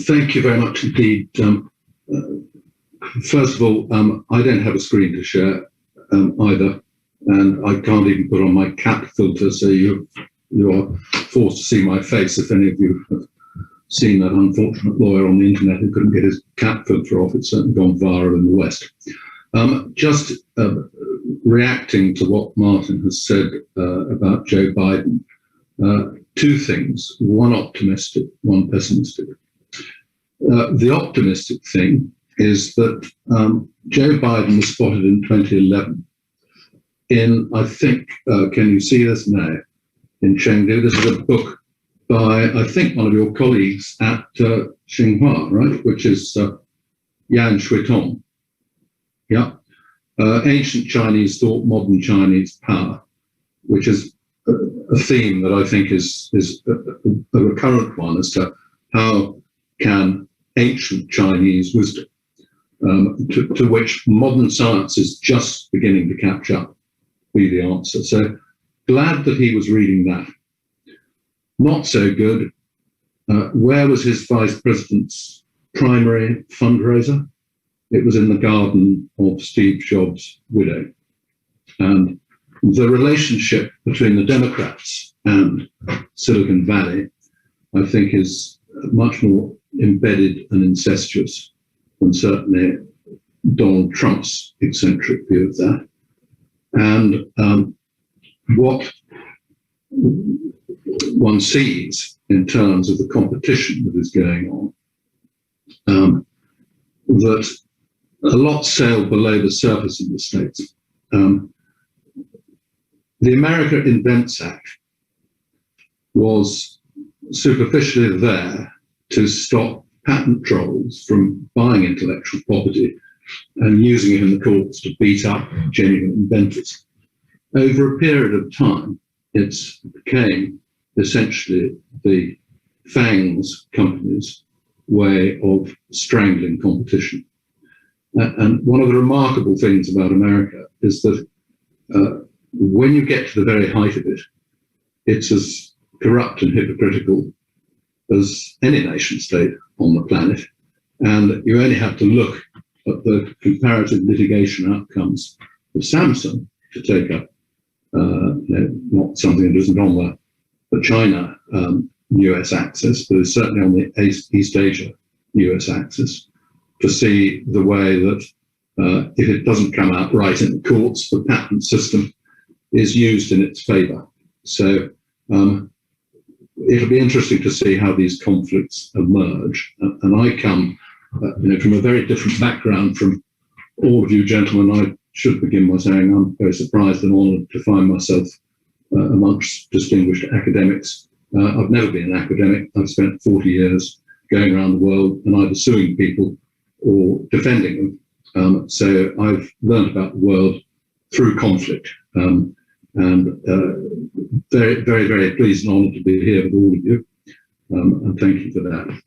Thank you very much indeed. First of all, I don't have a screen to share either, and I can't even put on my cat filter, so you are forced to see my face. If any of you have seen that unfortunate lawyer on the internet who couldn't get his cat filter off, it's certainly gone viral in the West. Just reacting to what Martin has said about Joe Biden, two things, one optimistic, one pessimistic. The optimistic thing is that Joe Biden was spotted in 2011 in, I think, can you see this now, in Chengdu? This is a book by, I think, one of your colleagues at Tsinghua, right, which is Yan Shuitong. Yeah. Ancient Chinese Thought, Modern Chinese Power, which is a theme that I think is a recurrent one as to how can ancient Chinese wisdom, to which modern science is just beginning to catch up, be the answer. So glad that he was reading that. Not so good. Where was his vice president's primary fundraiser? It was in the garden of Steve Jobs' widow. And the relationship between the Democrats and Silicon Valley, I think, is much more embedded and incestuous than certainly Donald Trump's eccentric view of that. And what one sees in terms of the competition that is going on, that a lot sail below the surface in the States. The America Invents Act was superficially there to stop patent trolls from buying intellectual property and using it in the courts to beat up genuine inventors. Over a period of time, it became essentially the FANG's company's way of strangling competition. And one of the remarkable things about America is that when you get to the very height of it, it's as corrupt and hypocritical as any nation state on the planet. And you only have to look at the comparative litigation outcomes of Samsung to take up, not something that isn't on the China US axis, but is certainly on the East Asia US axis, to see the way that if it doesn't come out right in the courts, the patent system is used in its favor. So it'll be interesting to see how these conflicts emerge. And I come from a very different background from all of you gentlemen. I should begin by saying I'm very surprised and honored to find myself amongst distinguished academics. I've never been an academic. I've spent 40 years going around the world and either suing people or defending them. So I've learned about the world through conflict. And very, very, very pleased and honored to be here with all of you. And thank you for that.